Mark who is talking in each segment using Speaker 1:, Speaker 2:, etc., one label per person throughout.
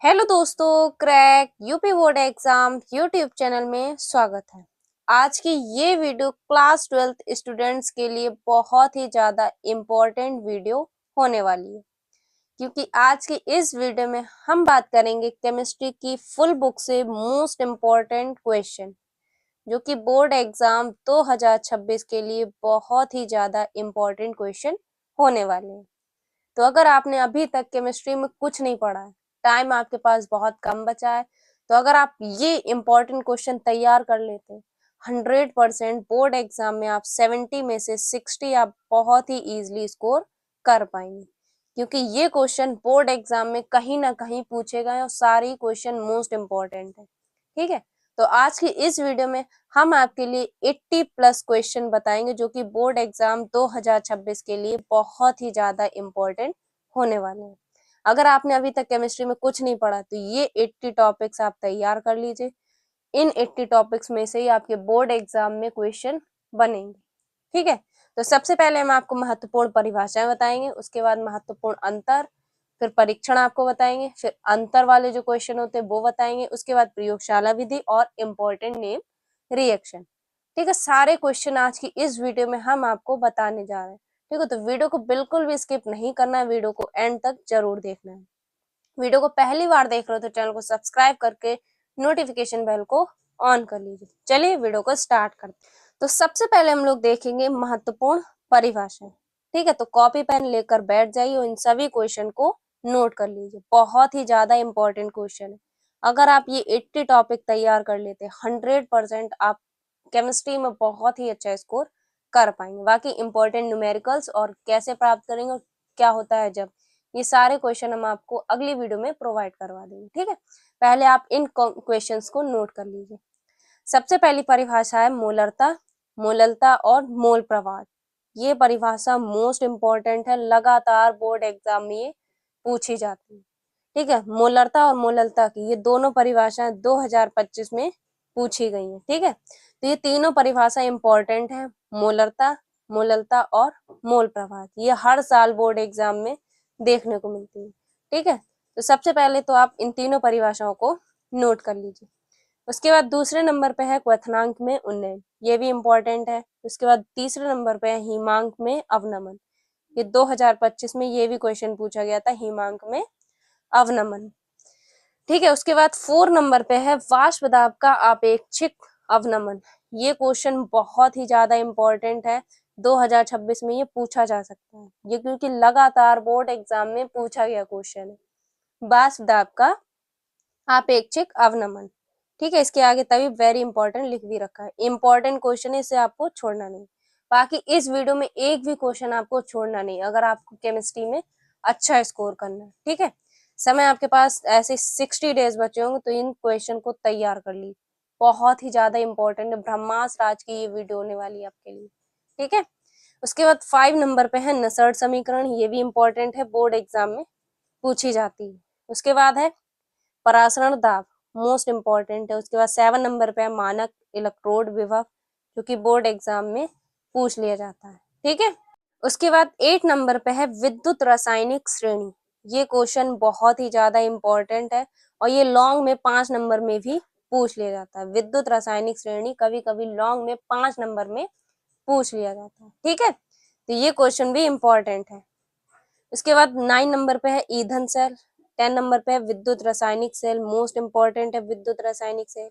Speaker 1: Hello दोस्तों, crack UP board exam YouTube channel में स्वागत है। आज की ये वीडियो क्लास 12th स्टूडेंट्स के लिए बहुत ही ज्यादा इम्पोर्टेंट वीडियो होने वाली है, क्योंकि आज की इस वीडियो में हम बात करेंगे केमिस्ट्री की फुल बुक से मोस्ट इम्पोर्टेंट क्वेश्चन, जो कि बोर्ड एग्जाम 2026 के लिए बहुत ही ज्यादा इम्पोर्टेंट क्वेश्चन होने वाले हैं। तो अगर आपने अभी तक केमिस्ट्री में कुछ नहीं पढ़ा है, टाइम आपके पास बहुत कम बचा है, तो अगर आप ये इम्पोर्टेंट क्वेश्चन तैयार कर लेते हैं, 100% बोर्ड एग्जाम में आप 70 में से 60 आप बहुत ही इजीली स्कोर कर पाएंगे, क्योंकि ये क्वेश्चन बोर्ड एग्जाम में कहीं ना कहीं पूछे गए और सारे क्वेश्चन मोस्ट इम्पोर्टेंट है। ठीक है, तो आज की इस वीडियो में हम आपके लिए 80 प्लस क्वेश्चन बताएंगे, जो कि बोर्ड एग्जाम 2026 के लिए बहुत ही ज्यादा इम्पोर्टेंट होने वाले हैं। अगर आपने अभी तक केमिस्ट्री में कुछ नहीं पढ़ा तो ये 80 टॉपिक्स आप तैयार कर लीजिए। इन 80 टॉपिक्स में से ही आपके बोर्ड एग्जाम में क्वेश्चन बनेंगे। ठीक है, तो सबसे पहले हम आपको महत्वपूर्ण परिभाषाएं बताएंगे, उसके बाद महत्वपूर्ण अंतर, फिर परीक्षण आपको बताएंगे, फिर अंतर वाले जो क्वेश्चन होते हैं वो बताएंगे, उसके बाद प्रयोगशाला विधि और इम्पोर्टेंट नेम रिएक्शन। ठीक है, सारे क्वेश्चन आज की इस वीडियो में हम आपको बताने जा रहे हैं। ठीक है, तो वीडियो को बिल्कुल भी स्किप नहीं करना है, वीडियो को एंड तक जरूर देखना है। वीडियो को पहली बार देख रहे हो तो चैनल को सब्सक्राइब करके नोटिफिकेशन बेल को ऑन कर लीजिए। चलिए वीडियो को स्टार्ट करते हैं। तो सबसे पहले हम लोग देखेंगे महत्वपूर्ण परिभाषाएं। ठीक है, तो कॉपी पेन लेकर बैठ जाइए और इन सभी क्वेश्चन को नोट कर लीजिए। बहुत ही ज्यादा इंपॉर्टेंट क्वेश्चन है। अगर आप ये 80 टॉपिक तैयार कर लेते हैं, 100% आप केमिस्ट्री में बहुत ही अच्छा स्कोर कर पाएंगे। बाकी इंपॉर्टेंट न्यूमेरिकल्स और कैसे प्राप्त करेंगे और क्या होता है जब, ये सारे क्वेश्चन हम आपको अगली वीडियो में प्रोवाइड करवा देंगे। ठीक है, पहले आप इन क्वेश्चंस को नोट कर लीजिए। सबसे पहली परिभाषा है मोलरता, मोललता और मोल प्रवाह। ये परिभाषा मोस्ट इंपॉर्टेंट है, लगातार बोर्ड एग्जाम में ये पूछी जाती है। ठीक है, मोलरता और मोललता की ये दोनों परिभाषाएं 2025 में पूछी गई हैं। ठीक है, तो ये तीनों परिभाषा इंपॉर्टेंट है, मोलरता, मोललता और मोल प्रवाह। ये हर साल बोर्ड एग्जाम में देखने को मिलती है। ठीक है, तो सबसे पहले तो आप इन तीनों परिभाषाओं को नोट कर लीजिए। उसके बाद दूसरे नंबर पे है क्वथनांक में उन्नयन, ये भी इम्पोर्टेंट है। उसके बाद तीसरे नंबर पे है हिमांक में अवनमन, ये 2025 में ये भी क्वेश्चन पूछा गया था, हिमांक में अवनमन। ठीक है, उसके बाद 4 नंबर पे है वाष्प दाब का आपेक्षिक अवनमन। ये क्वेश्चन बहुत ही ज्यादा इम्पोर्टेंट है, 2026 में ये पूछा जा सकता है, ये क्योंकि लगातार बोर्ड एग्जाम में पूछा गया क्वेश्चन है, वाष्प दाब का आपेक्षिक अवनमन। ठीक है, इसके आगे तभी वेरी इंपॉर्टेंट लिख भी रखा है, इंपॉर्टेंट क्वेश्चन है, इसे आपको छोड़ना नहीं। बाकी इस वीडियो में एक भी क्वेश्चन आपको छोड़ना नहीं, अगर आपको केमिस्ट्री में अच्छा स्कोर करना है। ठीक है, समय आपके पास ऐसे 60 डेज बचे होंगे, तो इन क्वेश्चन को तैयार कर ली, बहुत ही ज्यादा इंपॉर्टेंट है, ब्रह्मास्त्र आज की ये वीडियो होने वाली है आपके लिए। ठीक है, उसके बाद 5 नंबर पे है नसर्ट समीकरण, ये भी इंपॉर्टेंट है, बोर्ड एग्जाम में पूछी जाती है। उसके बाद है परासरण दाब, मोस्ट इंपॉर्टेंट है। उसके बाद 7 नंबर पे है मानक इलेक्ट्रोड विभव, जो कि बोर्ड एग्जाम में पूछ लिया जाता है। ठीक है, उसके बाद 8 नंबर पे है विद्युत रासायनिक श्रेणी, ये क्वेश्चन बहुत ही ज्यादा इंपॉर्टेंट है और ये लॉन्ग में 5 नंबर में भी पूछ लिया जाता है। विद्युत रासायनिक श्रेणी कभी कभी लॉन्ग में 5 नंबर में पूछ लिया जाता है। ठीक है, तो ये क्वेश्चन भी इंपॉर्टेंट है। उसके बाद 9 नंबर पे है ईंधन सेल, 10 नंबर पे है विद्युत रासायनिक सेल, मोस्ट इंपॉर्टेंट है विद्युत रासायनिक सेल।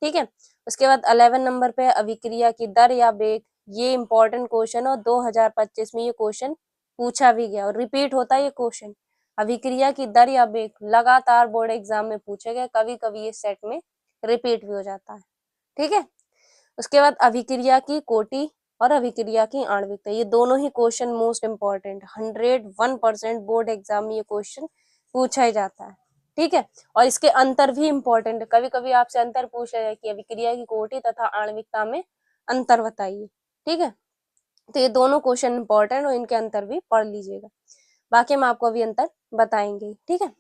Speaker 1: ठीक है, उसके बाद 11 नंबर पे है अभिक्रिया की दर या वेग, ये इंपॉर्टेंट क्वेश्चन है और 2025 में ये क्वेश्चन पूछा भी गया और रिपीट होता है ये क्वेश्चन। अभिक्रिया की दर या वेग लगातार बोर्ड एग्जाम में पूछे गए, कभी कभी ये सेट में रिपीट भी हो जाता है। ठीक है, उसके बाद अभिक्रिया की कोटि और अभिक्रिया की आणविकता, ये दोनों ही question most important, 101% board exam में ये क्वेश्चन पूछा ही जाता है। ठीक है, और इसके अंतर भी इंपॉर्टेंट है, कभी कभी आपसे अंतर पूछा जाए कि अभिक्रिया की कोटि तथा आणविकता में अंतर बताइए। ठीक है, तो ये दोनों क्वेश्चन इंपॉर्टेंट और इनके अंतर भी पढ़ लीजिएगा, बाकी हम आपको अभी अंतर बताएंगे। ठीक है,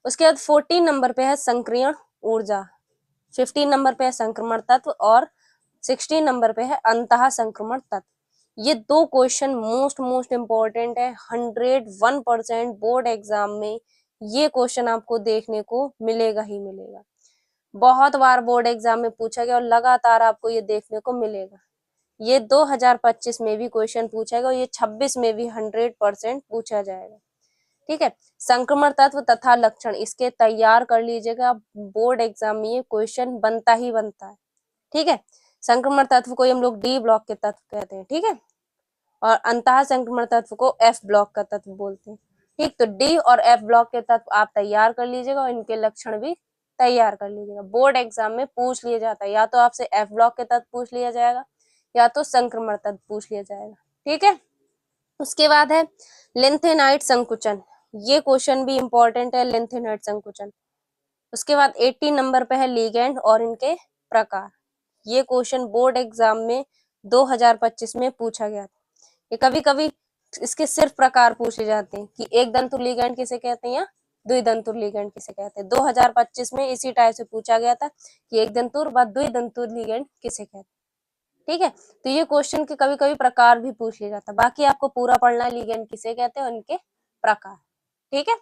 Speaker 1: उसके बाद 14 नंबर पे है संक्रियण ऊर्जा, 15 नंबर पे है संक्रमण तत्व और 16 नंबर पे है अंतः संक्रमण तत्व। ये दो क्वेश्चन मोस्ट इंपॉर्टेंट है, 101% बोर्ड एग्जाम में ये क्वेश्चन आपको देखने को मिलेगा ही मिलेगा। बहुत बार बोर्ड एग्जाम में पूछा गया और लगातार आपको ये देखने को मिलेगा। ये 2025 में भी क्वेश्चन पूछा गया और ये 26 में भी 100% पूछा जाएगा। ठीक है, संक्रमण तत्व तथा लक्षण इसके तैयार कर लीजिएगा, बोर्ड एग्जाम में ये क्वेश्चन बनता ही बनता है। ठीक है, संक्रमण तत्व को हम लोग डी ब्लॉक के तत्व कहते हैं। ठीक है, और अंतः संक्रमण तत्व को एफ ब्लॉक का तत्व बोलते हैं। ठीक, तो डी और एफ ब्लॉक के तत्व आप तैयार कर लीजिएगा और इनके लक्षण भी तैयार कर लीजिएगा। बोर्ड एग्जाम में पूछ लिया जाता है, या तो आपसे एफ ब्लॉक के तत्व पूछ लिया जाएगा या तो संक्रमण तत्व पूछ लिया जाएगा। ठीक है, उसके बाद है लिंथेनाइट संकुचन, ये क्वेश्चन भी इंपॉर्टेंट है, लिंथेनाइट संकुचन। उसके बाद 80 नंबर पे है लिगैंड और इनके प्रकार। ये क्वेश्चन बोर्ड एग्जाम में 2025 में पूछा गया था। ये कभी कभी इसके सिर्फ प्रकार पूछे जाते हैं कि एक दंतुर लिगैंड किसे कहते हैं या द्विदंतुर लिगैंड किसे कहते हैं। 2025 में इसी टाइप से पूछा गया था कि एक दंतुर व द्विदंतुर लिगैंड किसे कहते हैं। ठीक है, तो ये क्वेश्चन के कभी कभी प्रकार भी पूछ लिया जाता है, बाकी आपको पूरा पढ़ना है लिगैंड किसे कहते हैं और उनके प्रकार। ठीक है,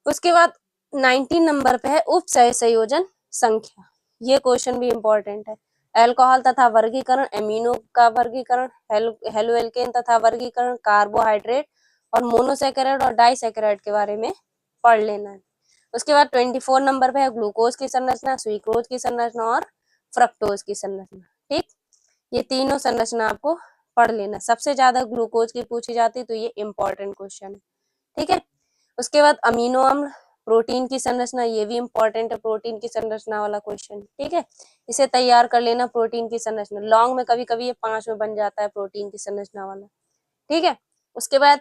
Speaker 1: उसके बाद 19 नंबर पे है उप संयोजन संख्या, ये क्वेश्चन भी इंपॉर्टेंट है। अल्कोहल तथा वर्गीकरण, एमिनो का वर्गीकरण, हेलोएल्केन तथा वर्गीकरण, कार्बोहाइड्रेट और मोनोसैकेराइड और डाइसैकेराइड के बारे में पढ़ लेना है। उसके बाद 24 नंबर पे है ग्लूकोज की संरचना, सुक्रोज की संरचना और फ्रक्टोज की संरचना। ठीक, ये तीनों संरचना आपको पढ़ लेना। सबसे ज्यादा ग्लूकोज की पूछी जाती है, तो ये इंपॉर्टेंट क्वेश्चन है। ठीक है, उसके बाद अमीनो अम्ल, प्रोटीन की संरचना, ये भी इंपॉर्टेंट है, प्रोटीन की संरचना वाला क्वेश्चन। ठीक है, इसे तैयार कर लेना। प्रोटीन की संरचना लॉन्ग में कभी कभी ये 5 में बन जाता है, प्रोटीन की संरचना वाला। ठीक है, उसके बाद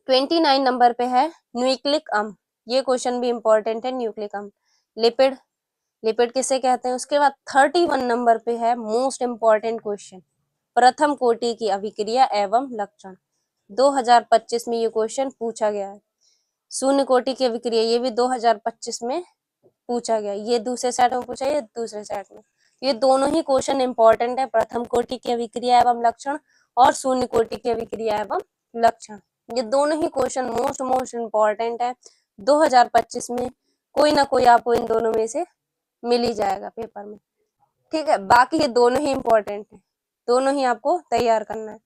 Speaker 1: 29 नंबर पे है न्यूक्लिक अम्ल, ये क्वेश्चन भी इंपॉर्टेंट है, न्यूक्लिक अम्ल। लिपिड, लिपिड किसे कहते हैं। उसके बाद 31 नंबर पे है मोस्ट इंपॉर्टेंट क्वेश्चन, प्रथम कोटि की अभिक्रिया एवं लक्षण। 2025 में ये क्वेश्चन पूछा गया है। शून्य कोटि की अभिक्रिया, ये भी 2025 में पूछा गया। ये दूसरे सेट में पूछा, ये दूसरे सेट में। ये दोनों ही क्वेश्चन इंपॉर्टेंट है, प्रथम कोटि की अभिक्रिया एवं लक्षण और शून्य कोटि की अभिक्रिया एवं लक्षण। ये दोनों ही क्वेश्चन मोस्ट इंपॉर्टेंट है। 2025 में कोई ना कोई आपको इन दोनों में से मिल ही जाएगा पेपर में। ठीक है, बाकी ये दोनों ही इंपॉर्टेंट है, दोनों ही आपको तैयार करना है।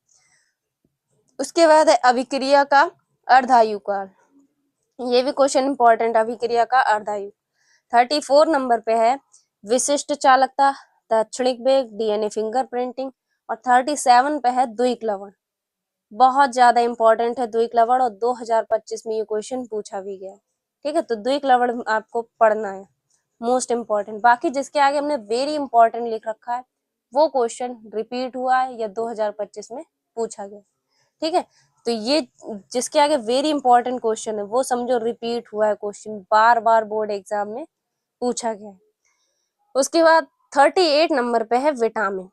Speaker 1: उसके बाद है अभिक्रिया का अर्धायु काल, ये भी क्वेश्चन इंपॉर्टेंट, अभिक्रिया का अर्धायु। 34 नंबर पे है विशिष्ट चालकता, तत्क्षणिक वेग, डीएनए फिंगरप्रिंटिंग और 37 पे है द्विक लवण। बहुत ज्यादा इंपॉर्टेंट है द्विक लवण और 2025 में ये क्वेश्चन पूछा भी गया। ठीक है, तो द्विक लवण आपको पढ़ना है, मोस्ट इंपॉर्टेंट। बाकी जिसके आगे हमने वेरी इंपॉर्टेंट लिख रखा है वो क्वेश्चन रिपीट हुआ है या 2025 में पूछा गया। ठीक है, तो ये जिसके आगे वेरी इंपॉर्टेंट क्वेश्चन है वो समझो रिपीट हुआ है क्वेश्चन, बार बार बोर्ड एग्जाम में पूछा गया है। उसके बाद 38 नंबर पे है विटामिन।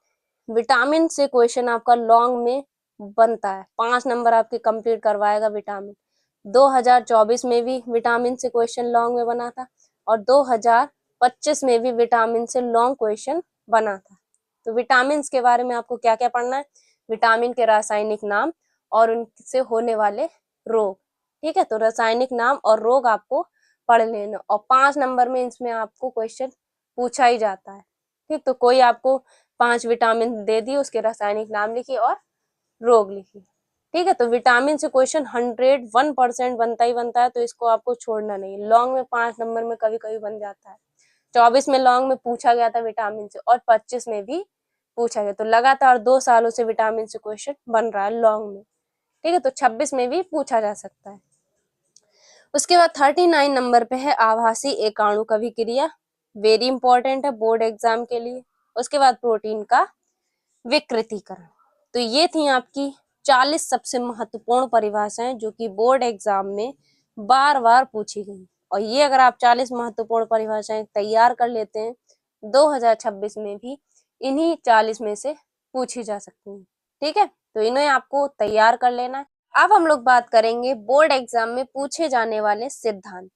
Speaker 1: विटामिन से क्वेश्चन आपका लॉन्ग में बनता है, 5 नंबर आपके कंप्लीट करवाएगा विटामिन। 2024 में भी विटामिन से क्वेश्चन लॉन्ग में बना था और 2025 में भी विटामिन से लॉन्ग क्वेश्चन बना था। तो विटामिन के बारे में आपको क्या क्या पढ़ना है, विटामिन के रासायनिक नाम और उनसे होने वाले रोग। ठीक है, तो रासायनिक नाम और रोग आपको पढ़ लेना और 5 नंबर में इसमें आपको क्वेश्चन पूछा ही जाता है। ठीक, तो कोई आपको 5 विटामिन दे दिए, उसके रासायनिक नाम लिखिए और रोग लिखिए। ठीक है, तो विटामिन से क्वेश्चन 101% बनता ही बनता है, तो इसको आपको छोड़ना नहीं। लॉन्ग में 5 नंबर में कभी कभी बन जाता है। 24 में लॉन्ग में पूछा गया था विटामिन से और 25 में भी पूछा गया, तो लगातार 2 सालों से विटामिन से क्वेश्चन बन रहा है लॉन्ग में। ठीक है, तो 26 में भी पूछा जा सकता है। उसके बाद 39 नंबर पे है आभासी एकाणु अभिक्रिया, वेरी इंपॉर्टेंट है बोर्ड एग्जाम के लिए। उसके बाद प्रोटीन का विकृतीकरण। तो ये थी आपकी 40 सबसे महत्वपूर्ण परिभाषाएं जो कि बोर्ड एग्जाम में बार बार पूछी गई, और ये अगर आप 40 महत्वपूर्ण परिभाषाएं तैयार कर लेते हैं 2026 में भी इन्हीं 40 में से पूछी जा सकती हैं। ठीक है, तो इन्हें आपको तैयार कर लेना है। अब हम लोग बात करेंगे बोर्ड एग्जाम में पूछे जाने वाले सिद्धांत।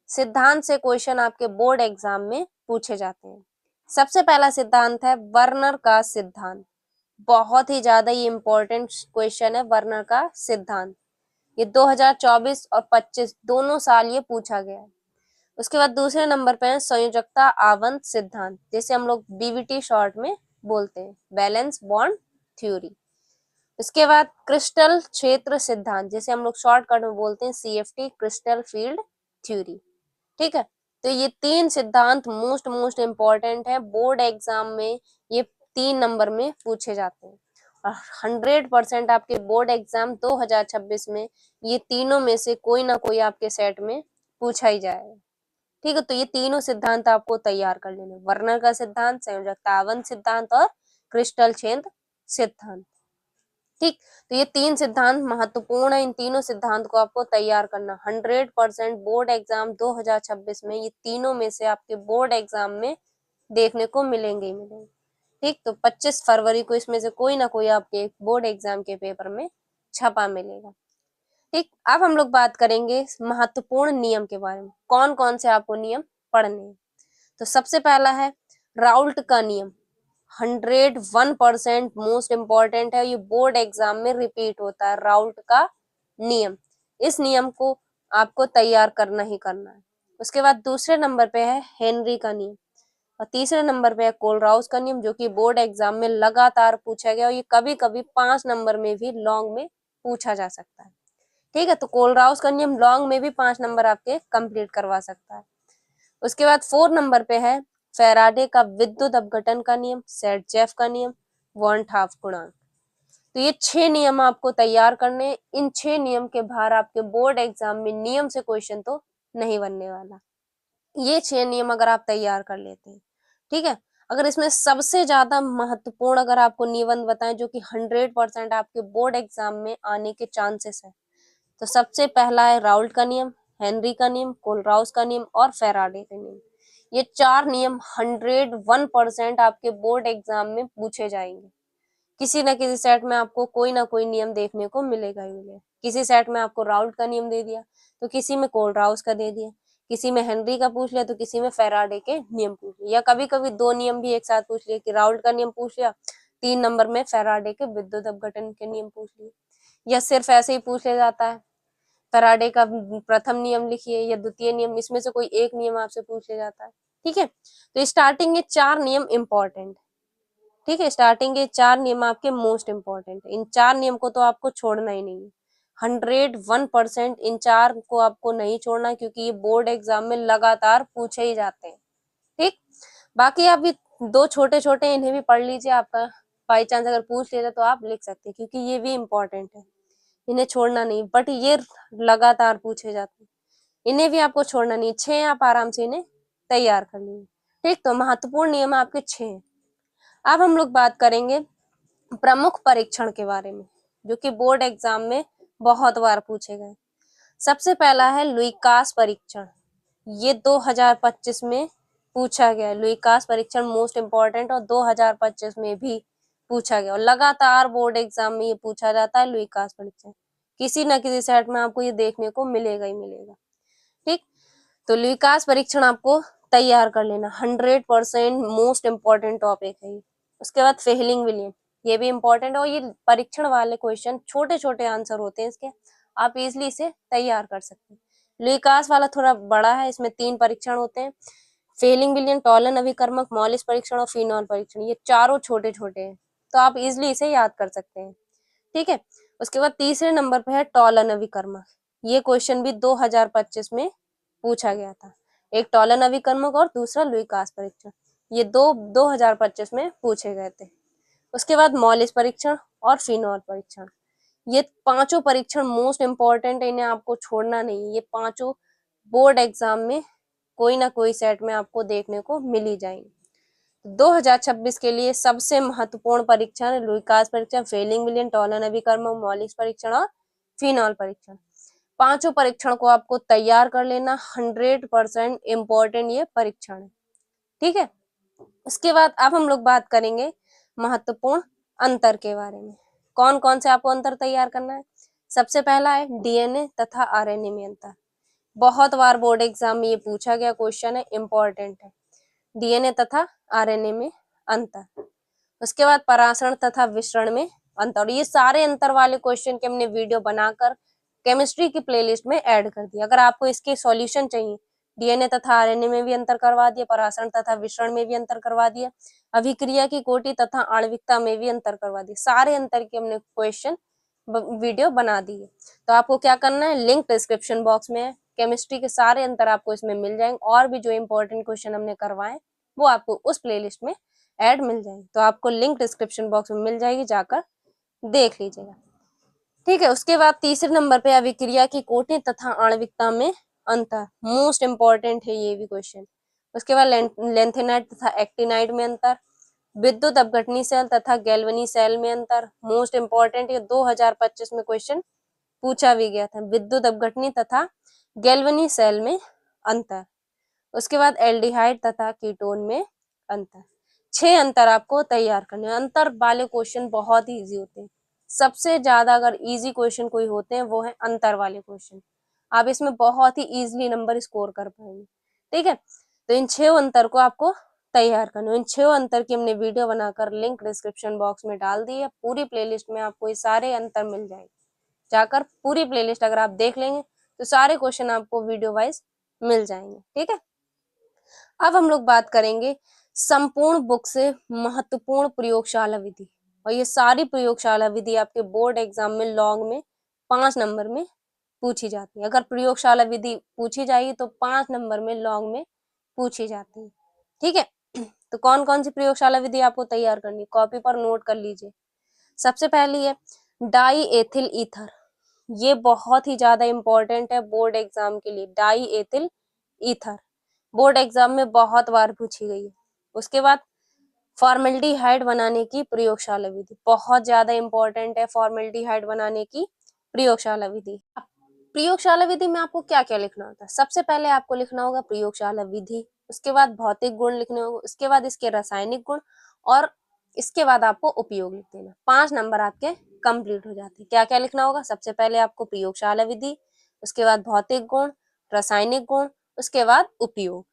Speaker 1: सिद्धांत से क्वेश्चन आपके बोर्ड एग्जाम में पूछे जाते हैं। सबसे पहला सिद्धांत है वर्नर का सिद्धांत, बहुत ही ज्यादा ये इंपॉर्टेंट क्वेश्चन है वर्नर का सिद्धांत। ये 2024 और 25 दोनों साल ये पूछा गया है। उसके बाद दूसरे नंबर पे है संयोजकता आवंत सिद्धांत, जैसे हम लोग बीवीटी शॉर्ट में बोलते हैं, बैलेंस बॉन्ड थ्योरी। इसके बाद क्रिस्टल क्षेत्र सिद्धांत, जैसे हम लोग शॉर्टकट में बोलते हैं सीएफटी, क्रिस्टल फील्ड थ्योरी। ठीक है, तो ये तीन सिद्धांत मोस्ट इंपॉर्टेंट है बोर्ड एग्जाम में, ये 3 नंबर में पूछे जाते हैं और 100% आपके बोर्ड एग्जाम 2026 में ये तीनों में से कोई ना कोई आपके सेट में पूछा ही जाएगा। ठीक है, तो ये तीनों सिद्धांत आपको तैयार कर लेने, वर्नर का सिद्धांत, संयोजकता आवंत सिद्धांत और क्रिस्टल क्षेत्र सिद्धांत। ठीक, तो ये 3 सिद्धांत महत्वपूर्ण है, इन तीनों सिद्धांत को आपको तैयार करना। 100% बोर्ड एग्जाम 2026 में ये तीनों में से आपके बोर्ड एग्जाम में देखने को मिलेंगे ही मिलेंगे। ठीक, तो 25 फरवरी को इसमें से कोई ना कोई आपके बोर्ड एग्जाम के पेपर में छपा मिलेगा। ठीक, अब हम लोग बात करेंगे महत्वपूर्ण नियम के बारे में, कौन कौन से आपको नियम पढ़ने हैं। तो सबसे पहला है राउल्ट का नियम, 101% मोस्ट इंपॉर्टेंट है, ये बोर्ड एग्जाम में रिपीट होता है, राउल्ट का नियम। इस नियम को आपको तैयार करना ही करना है। उसके बाद दूसरे नंबर पे है हेनरी का नियम और तीसरे नंबर पे है कोलराउस का नियम, जो कि बोर्ड एग्जाम में लगातार पूछा गया और ये कभी कभी 5 नंबर में भी लॉन्ग में पूछा जा सकता है। ठीक है, तो कोलराउस का नियम लॉन्ग में भी 5 नंबर आपके कंप्लीट करवा सकता है। उसके बाद 4 नंबर पे है फैराडे का विद्युत अपघटन का नियम, सेट-जेफ का नियम, वॉन हाफ गुणांक। तो ये 6 नियम आपको तैयार करने, इन 6 नियम के बाहर आपके बोर्ड एग्जाम में नियम से क्वेश्चन तो नहीं बनने वाला। ये 6 नियम अगर आप तैयार कर लेते हैं, ठीक है। अगर इसमें सबसे ज्यादा महत्वपूर्ण अगर आपको निबंध बताएं जो कि 100% आपके बोर्ड एग्जाम में आने के चांसेस है, तो सबसे पहला है राउल्ट का नियम, हेनरी का नियम, कोलराउस का नियम और फैराडे का नियम। ये 4 नियम 101% आपके बोर्ड एग्जाम में पूछे जाएंगे। किसी न किसी सेट में आपको कोई ना कोई नियम देखने को मिलेगा ही मिलेगा। किसी सेट में आपको राउल्ट का नियम दे दिया, तो किसी में कोलराउस का दे दिया, किसी में हेनरी का पूछ लिया, तो किसी में फैराडे के नियम पूछ लिया, या कभी कभी 2 नियम भी एक साथ पूछ लिया कि राउल्ट का नियम पूछ लिया, 3 नंबर में फैराडे के विद्युत अपघटन के नियम पूछ लिए, या सिर्फ ऐसे ही पूछ लिया जाता है फैराडे का प्रथम नियम लिखिए या द्वितीय नियम, इसमें से कोई एक नियम आपसे पूछ लिया जाता है। ठीक है, तो स्टार्टिंग के 4 नियम इंपॉर्टेंट, ठीक है, स्टार्टिंग के 4 नियम आपके मोस्ट इंपॉर्टेंट, इन 4 नियम को तो आपको छोड़ना ही नहीं है। 101% इन 4 को आपको नहीं छोड़ना, क्योंकि ये बोर्ड एग्जाम में लगातार पूछे ही जाते हैं। ठीक, बाकी आप भी 2 छोटे छोटे इन्हें भी पढ़ लीजिए, आपका बाई चांस अगर पूछ लिया तो आप लिख सकते हैं, क्योंकि ये भी इंपॉर्टेंट है, इन्हें छोड़ना नहीं, बट ये लगातार पूछे जाते हैं, इन्हें भी आपको छोड़ना नहीं। 6 आप आराम से इन्हें तैयार कर लीजिए। ठीक, तो महत्वपूर्ण नियम आपके 6 हैं। अब हम लोग बात करेंगे प्रमुख परीक्षण के बारे में, जो कि बोर्ड एग्जाम में बहुत बार पूछे गए। सबसे पहला है लुईकास परीक्षण, ये 2025 में पूछा गया। लुईकास परीक्षण मोस्ट इंपॉर्टेंट और 2025 में भी पूछा गया और लगातार बोर्ड एग्जाम में ये पूछा जाता है। लुईकास परीक्षण किसी न किसी सेट में आपको ये देखने को मिलेगा ही मिलेगा। ठीक, तो लुईकास परीक्षण आपको तैयार कर लेना, 100% मोस्ट इंपॉर्टेंट टॉपिक है ये। उसके बाद फेलिंग विलियम, ये भी इंपॉर्टेंट है और ये परीक्षण वाले क्वेश्चन छोटे छोटे आंसर होते हैं इसके, आप इजिली इसे तैयार कर सकते हैं। लुईकास वाला थोड़ा बड़ा है, इसमें 3 परीक्षण होते हैं, फेलिंग विलियम, टॉलन अभिकर्मक, मॉलिस परीक्षण और फिनॉल परीक्षण, ये चारों छोटे छोटे हैं, तो आप इजिली इसे याद कर सकते हैं। ठीक है, उसके बाद तीसरे नंबर पे है टॉलन अभिकर्मक, ये क्वेश्चन भी 2025 में पूछा गया था, एक टॉलन अभिकर्मक और दूसरा लुईकास परीक्षण, ये 2025 में पूछे गए थे। उसके बाद मॉलिस परीक्षण और फिनॉल परीक्षण, ये पांचों परीक्षण मोस्ट इंपॉर्टेंट है, इन्हें आपको छोड़ना नहीं, ये पांचों बोर्ड एग्जाम में कोई ना कोई सेट में आपको देखने को मिल ही जाएंगे। 2026 के लिए सबसे महत्वपूर्ण परीक्षण है लुईकास परीक्षण, फेलिंग विलियम, टॉलन अभिकर्मक, मॉलिस परीक्षण और फिनॉल परीक्षण। पांचों परीक्षण को आपको तैयार कर लेना, 100% इम्पोर्टेंट ये परीक्षण है। ठीक है, उसके बाद अब हम लोग बात करेंगे महत्वपूर्ण अंतर के बारे में, कौन कौन से आपको अंतर तैयार करना है। सबसे पहला है डीएनए तथा आरएनए में अंतर, बहुत बार बोर्ड एग्जाम में ये पूछा गया क्वेश्चन है, इंपॉर्टेंट है, डीएनए तथा आरएनए में अंतर। उसके बाद पराशरण तथा विसरण में अंतर, ये सारे अंतर वाले क्वेश्चन के हमने वीडियो बनाकर केमिस्ट्री की प्लेलिस्ट में ऐड कर दिया। अगर आपको इसके सॉल्यूशन चाहिए, डीएनए तथा आरएनए में भी अंतर करवा दिया, परासरण तथा विसरण में भी अंतर करवा दिया, अभिक्रिया की कोटि तथा आणविकता में भी अंतर करवा दिया, सारे अंतर के हमने क्वेश्चन वीडियो बना दी है। तो आपको क्या करना है, लिंक डिस्क्रिप्शन बॉक्स में है, केमिस्ट्री के सारे अंतर आपको इसमें मिल जाएंगे, और भी जो इंपॉर्टेंट क्वेश्चन हमने करवाए वो आपको उस प्लेलिस्ट में ऐड मिल जाएंगे। तो आपको लिंक डिस्क्रिप्शन बॉक्स में मिल जाएगी, जाकर देख लीजिएगा। ठीक है, उसके बाद तीसरे नंबर पे अभिक्रिया की कोटि तथा आणविकता में अंतर, मोस्ट इंपॉर्टेंट है ये भी क्वेश्चन। उसके बाद लेंथेनाइट तथा एक्टिनाइट में अंतर, विद्युत अपघटनी सेल तथा गैल्वनी सेल में अंतर, मोस्ट इंपॉर्टेंट, ये 2025 में क्वेश्चन पूछा भी गया था, विद्युत अपघटनी तथा गैल्वनी सेल में अंतर। उसके बाद एल्डिहाइड तथा कीटोन में अंतर। 6 अंतर आपको तैयार करने। अंतर वाले क्वेश्चन बहुत ही इजी होते हैं, सबसे ज्यादा अगर इजी क्वेश्चन कोई होते हैं वो है अंतर वाले क्वेश्चन। आप इसमें बहुत ही इजीली नंबर स्कोर कर पाएंगे। ठीक है, तो इन 6 अंतर को आपको तैयार करना। इन 6 अंतर की हमने वीडियो बनाकर लिंक डिस्क्रिप्शन बॉक्स में डाल दी है। पूरी प्लेलिस्ट में आपको ये सारे अंतर मिल जाएंगे, जाकर पूरी प्लेलिस्ट अगर आप देख लेंगे तो सारे क्वेश्चन आपको वीडियो वाइज मिल जाएंगे। ठीक है, अब हम लोग बात करेंगे संपूर्ण बुक से महत्वपूर्ण प्रयोगशाला विधि। और ये सारी प्रयोगशाला विधि आपके बोर्ड एग्जाम में लॉन्ग में 5 नंबर में पूछी जाती है। अगर प्रयोगशाला विधि पूछी जाएगी तो 5 नंबर में लॉन्ग में पूछी जाती है। ठीक है, तो कौन कौन सी प्रयोगशाला विधि आपको तैयार करनी, कॉपी पर नोट कर लीजिए। सबसे पहली है डाई एथिल ईथर, ये बहुत ही ज्यादा इंपॉर्टेंट है बोर्ड एग्जाम के लिए। Die ethyl ether board exam में बहुत बार पूछी गई है। उसके बाद फॉर्मेल्डिहाइड बनाने की प्रयोगशाला विधि, बहुत ज्यादा इंपॉर्टेंट है फॉर्मेल्डिहाइड बनाने की प्रयोगशाला विधि। प्रयोगशाला विधि में आपको क्या क्या लिखना होता है, सबसे पहले आपको लिखना होगा प्रयोगशाला विधि, उसके बाद भौतिक गुण लिखने होंगे, उसके बाद इसके रासायनिक गुण, और इसके बाद आपको उपयोग लिख देना। 5 नंबर आपके कंप्लीट हो जाते हैं। क्या क्या लिखना होगा, सबसे पहले आपको प्रयोगशाला विधि, उसके बाद भौतिक गुण, रासायनिक गुण, उसके बाद उपयोग।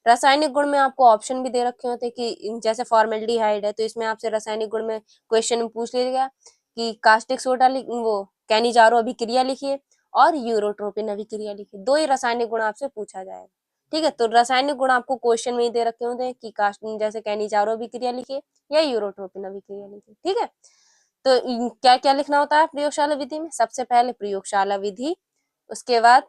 Speaker 1: रासायनिक गुण में आपको ऑप्शन भी दे रखे होते हैं कि जैसे फॉर्मेल्डिहाइड है तो इसमें आपसे रासायनिक गुण में क्वेश्चन में पूछ लिया कि कास्टिक सोडा वो कैनिजारो अभिक्रिया लिखिए और यूरोट्रोपिन अभिक्रिया लिखिए, 2 ही रासायनिक गुण आपसे पूछा जाएगा। ठीक है, तो रासायनिक गुण आपको क्वेश्चन में ही दे रखे होते हैं कि जैसे कैनिजारो अभिक्रिया लिखिए या यूरोट्रोपिन अभिक्रिया लिखिए। ठीक है, तो क्या क्या लिखना होता है प्रयोगशाला विधि में, सबसे पहले प्रयोगशाला विधि, उसके बाद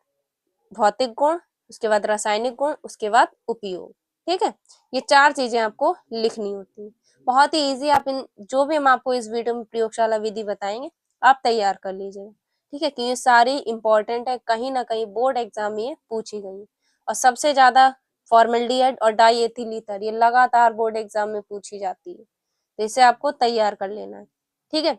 Speaker 1: भौतिक गुण, उसके बाद रासायनिक गुण, उसके बाद उपयोग। ठीक है, ये 4 चीजें आपको लिखनी होती है। बहुत ही इजी, आप इन जो भी हम आपको इस वीडियो में प्रयोगशाला विधि बताएंगे आप तैयार कर लीजिएगा। ठीक है, कि ये सारी इंपॉर्टेंट है, कहीं ना कहीं बोर्ड एग्जाम में पूछी गई है। और सबसे ज्यादा फॉर्मेल्डिहाइड और डाई एथिल ईथर ये लगातार बोर्ड एग्जाम में पूछी जाती है, तो इसे आपको तैयार कर लेना है। ठीक है,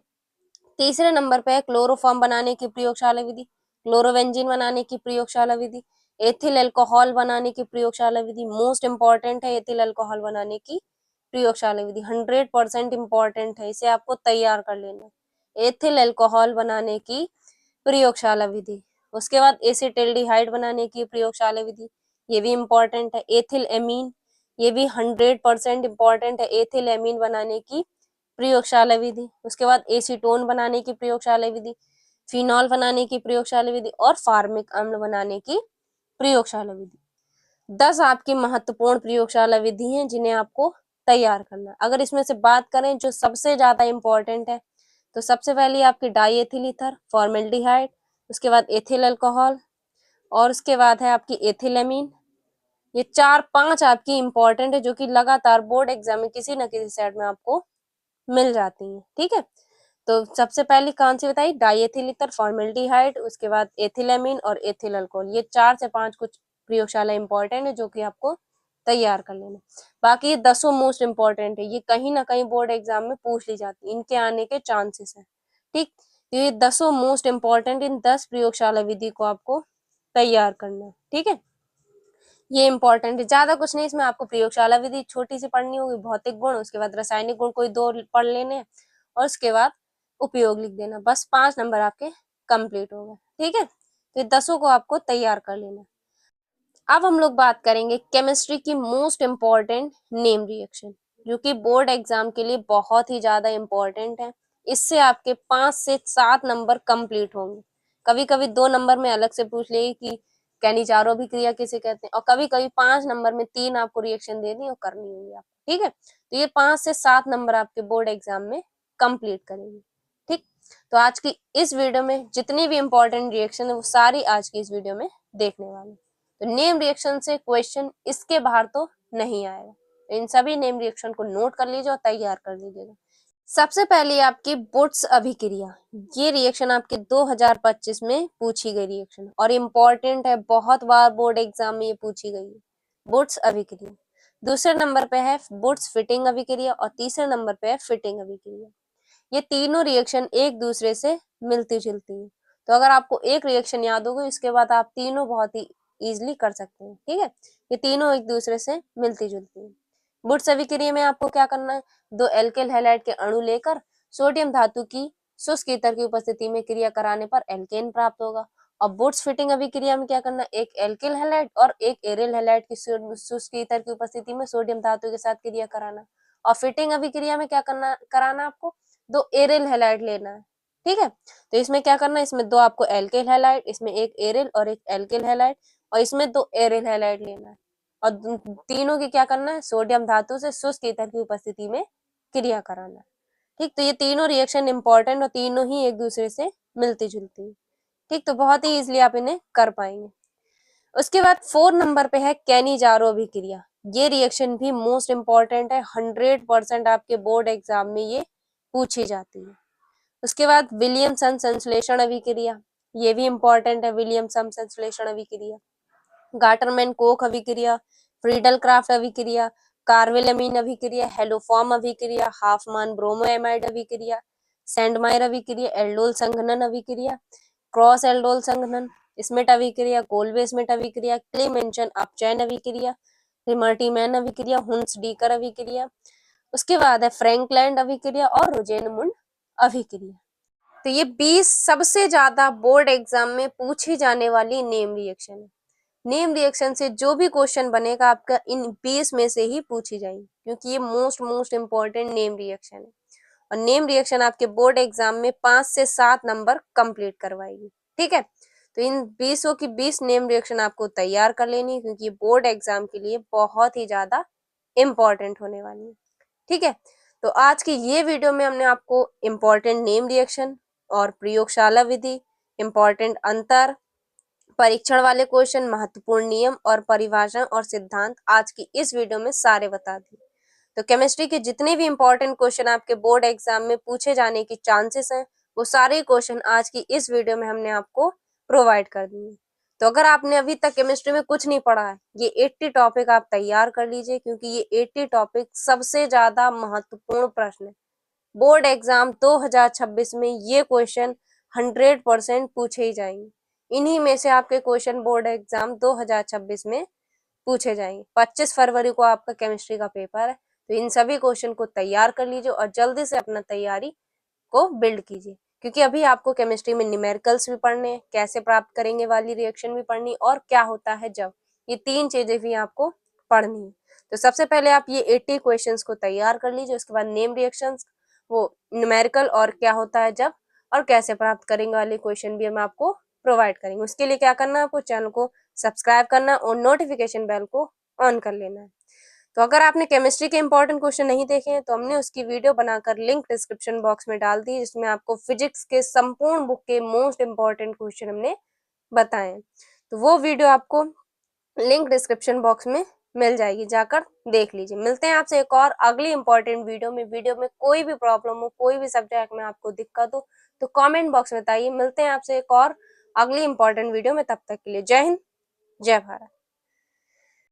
Speaker 1: तीसरे नंबर पे है क्लोरोफॉर्म बनाने की प्रयोगशाला विधि, क्लोरोवेंजिन बनाने की प्रयोगशाला विधि, एथिल अल्कोहल बनाने की प्रयोगशाला विधि। मोस्ट इंपॉर्टेंट है एथिल अल्कोहल बनाने की प्रयोगशाला विधि, 100% इंपॉर्टेंट है, इसे आपको तैयार कर लेना है। एथिल अल्कोहल बनाने की प्रयोगशाला विधि, उसके बाद एसिटिल्डिहाइड बनाने की प्रयोगशाला विधि, ये भी इंपॉर्टेंट है। एथिल एमीन, ये भी 100% इंपॉर्टेंट है, एथिल एमीन बनाने की प्रयोगशाला विधि। उसके बाद एसीटोन बनाने की प्रयोगशाला विधि, फिनॉल बनाने की प्रयोगशाला विधि और फार्मिक अम्ल बनाने की प्रयोगशाला विधि। 10 आपकी महत्वपूर्ण प्रयोगशाला विधि हैं जिन्हें आपको तैयार करना है। अगर इसमें से बात करें जो सबसे ज्यादा इंपॉर्टेंट है, तो सबसे पहले आपकी डाई एथिल ईथर, फॉर्मेल्डिहाइड, उसके बाद एथिल अल्कोहल, और उसके बाद है आपकी एथिल एमीन। ये 4-5 आपकी इंपॉर्टेंट है जो कि लगातार बोर्ड एग्जाम में किसी न किसी सेट में आपको मिल जाती हैं। ठीक है, तो सबसे पहली कौन सी बताई, डाईएथिल ईथर, फॉर्मेल्डिहाइड, उसके बाद एथिलेमिन और एथिल अल्कोहल। ये 4 से 5 कुछ प्रयोगशाला इंपॉर्टेंट है जो कि आपको तैयार कर लेना। बाकी ये 10 मोस्ट इंपॉर्टेंट है, ये कहीं ना कहीं बोर्ड एग्जाम में पूछ ली जाती है, इनके आने के चांसेस है। ठीक, तो ये 10 मोस्ट इंपॉर्टेंट, इन 10 प्रयोगशाला विधि को आपको तैयार करना है। ठीक है, ये इंपॉर्टेंट है, ज्यादा कुछ नहीं, इसमें आपको प्रयोगशाला विधि छोटी सी पढ़नी होगी, भौतिक गुण, उसके बाद रासायनिक गुण कोई 2 पढ़ लेने हैं, और उसके बाद उपयोग लिख देना, बस 5 नंबर आपके कंप्लीट हो गए। ठीक है, तो ये 10 को आपको तैयार कर लेना। अब हम लोग बात करेंगे केमिस्ट्री की मोस्ट इंपॉर्टेंट नेम रिएक्शन, जो कि बोर्ड एग्जाम के लिए बहुत ही ज्यादा इंपॉर्टेंट है। इससे आपके 5 से 7 नंबर कंप्लीट होंगे। कभी कभी 2 नंबर में अलग से पूछ लेगी कि कैनिजारो अभिक्रिया किसे कहते हैं, और कभी कभी 5 नंबर में 3 आपको रिएक्शन देनी और करनी होगी आप, ठीक है। तो ये 5 से 7 नंबर आपके बोर्ड एग्जाम में कंप्लीट करेंगे, ठीक। तो आज की इस वीडियो में जितनी भी इंपॉर्टेंट रिएक्शन है वो सारी आज की इस वीडियो में देखने वाले। तो नेम रिएक्शन से क्वेश्चन इसके बाहर तो नहीं आएगा, तो इन सभी नेम रिएक्शन को नोट कर लीजिए और तैयार कर लीजिएगा। सबसे पहले आपकी बुट्स अभिक्रिया, ये रिएक्शन आपके 2025 में पूछी गई रिएक्शन और इम्पोर्टेंट है, बहुत बार बोर्ड एग्जाम में ये पूछी गई है। बुट्स अभिक्रिया दूसरे नंबर पे है बुट्स फिटिंग अभिक्रिया और तीसरे नंबर पे है फिटिंग अभिक्रिया। ये तीनों रिएक्शन एक दूसरे से मिलती जुलती है, तो अगर आपको एक रिएक्शन याद होगा इसके बाद आप तीनों बहुत ही इजीली कर सकते हैं, ठीक है। ये तीनों एक दूसरे से मिलती जुलती है। बुट्स अभिक्रिया में आपको क्या करना है, 2 एल्किल हैलाइड के अणु लेकर सोडियम धातु की शुष्क ईथर की उपस्थिति में क्रिया कराने पर एल्केन प्राप्त होगा। और बुट्स फिटिंग अभिक्रिया में क्या करना है, एक एल्किल हैलाइड और एक एरिल हैलाइड की शुष्क ईथर की उपस्थिति में सोडियम धातु के साथ क्रिया कराना। और फिटिंग अभिक्रिया में क्या करना कराना आपको 2 एरिल हैलाइड लेना है, ठीक है। तो इसमें क्या करना है, इसमें 2 आपको एल्किल हैलाइड, इसमें एक एरिल और एक एल्किल हैलाइड, और इसमें 2 एरिल हैलाइड लेना है। और तीनों की क्या करना है, सोडियम धातु से शुष्क ईथर की उपस्थिति में क्रिया कराना है, ठीक। तो ये तीनों रिएक्शन इंपॉर्टेंट और तीनों ही एक दूसरे से मिलती जुलती है, ठीक। तो बहुत ही इजिली आप इन्हें कर पाएंगे। उसके बाद 4 नंबर पे है कैनिजारो अभिक्रिया। ये रिएक्शन भी मोस्ट इंपॉर्टेंट है, 100% आपके बोर्ड एग्जाम में ये पूछी जाती है। उसके बाद विलियमसन संश्लेषण अभिक्रिया, ये भी इंपॉर्टेंट है, विलियमसन संश्लेषण अभिक्रिया। गाटरमैन कोक अभिक्रिया, फ्रीडल क्राफ्ट अभिक्रिया, कार्वेल अमीन अभिक्रिया, हेलोफॉर्म अभिक्रिया, हाफमान ब्रोमोएमाइड अभिक्रिया, सैंडमायर अभिक्रिया, एल्डोल संघनन अभिक्रिया, क्रॉस एल्डोल संघनन, स्मिट अभिक्रिया, कोल्बे स्मिट अभिक्रिया, क्लेमेंचन अपचैन अभिक्रिया, रिमर्टीमैन अभिक्रिया, हुंस डीकर अभिक्रिया। उसके बाद है फ्रैंकलैंड अभिक्रिया और रोजेनमुंड अभिक्रिया। तो ये 20 सबसे ज्यादा बोर्ड एग्जाम में पूछी जाने वाली नेम रिएक्शन है। नेम रिएक्शन से जो भी क्वेश्चन बनेगा आपका इन 20 में से ही पूछी जाएगी, क्योंकि ये मोस्ट इंपॉर्टेंट नेम रिएक्शन है। और नेम रिएक्शन आपके बोर्ड एग्जाम में 5 से 7 नंबर कंप्लीट करवाएगी, ठीक है। तो इन 20 की 20 नेम रिएक्शन आपको तैयार कर लेनी है, क्योंकि बोर्ड एग्जाम के लिए बहुत ही ज्यादा इंपॉर्टेंट होने वाली है, ठीक है। तो आज की ये वीडियो में हमने आपको इम्पोर्टेंट नेम रिएक्शन और प्रयोगशाला विधि, इम्पोर्टेंट अंतर, परीक्षण वाले क्वेश्चन, महत्वपूर्ण नियम और परिभाषा और सिद्धांत आज की इस वीडियो में सारे बता दिए। तो केमिस्ट्री के जितने भी इंपॉर्टेंट क्वेश्चन आपके बोर्ड एग्जाम में पूछे जाने की चांसेस हैं, वो सारे क्वेश्चन आज की इस वीडियो में हमने आपको प्रोवाइड कर दिए। तो अगर आपने अभी तक केमिस्ट्री में कुछ नहीं पढ़ा है, ये 80 टॉपिक आप तैयार कर लीजिए, क्योंकि ये 80 टॉपिक सबसे ज्यादा महत्वपूर्ण प्रश्न है। बोर्ड एग्जाम 2026 में ये क्वेश्चन 100% पूछे ही जाएंगे। इन्हीं में से आपके क्वेश्चन बोर्ड एग्जाम 2026 में पूछे जाएंगे। 25 फरवरी को आपका केमिस्ट्री का पेपर है, तो इन सभी क्वेश्चन को तैयार कर लीजिए और जल्दी से अपना तैयारी को बिल्ड कीजिए, क्योंकि अभी आपको केमिस्ट्री में न्यूमेरिकल्स भी पढ़ने हैं, कैसे प्राप्त करेंगे वाली रिएक्शन भी पढ़नी, और क्या होता है जब, ये 3 चीजें भी आपको पढ़नी है। तो सबसे पहले आप ये 80 क्वेश्चंस को तैयार कर लीजिए। उसके बाद नेम रिएक्शंस, वो न्यूमेरिकल और क्या होता है जब और कैसे प्राप्त करेंगे वाले क्वेश्चन भी हम आपको प्रोवाइड करेंगे। उसके लिए क्या करना है, आपको चैनल को सब्सक्राइब करना और नोटिफिकेशन बेल को ऑन कर लेना है। तो अगर आपने केमिस्ट्री के इंपॉर्टेंट क्वेश्चन नहीं देखे हैं तो हमने उसकी वीडियो बनाकर लिंक डिस्क्रिप्शन बॉक्स में डाल दी, जिसमें आपको फिजिक्स के संपूर्ण बुक के मोस्ट इंपॉर्टेंट क्वेश्चन हमने बताए। तो वो वीडियो आपको लिंक डिस्क्रिप्शन बॉक्स में मिल जाएगी, जाकर देख लीजिए। मिलते हैं आपसे एक और अगली इंपॉर्टेंट वीडियो में कोई भी प्रॉब्लम हो, कोई भी सब्जेक्ट में आपको दिक्कत हो तो कमेंट बॉक्स में बताइए। मिलते हैं आपसे एक और अगली इंपॉर्टेंट वीडियो में, तब तक के लिए जय हिंद, जय भारत।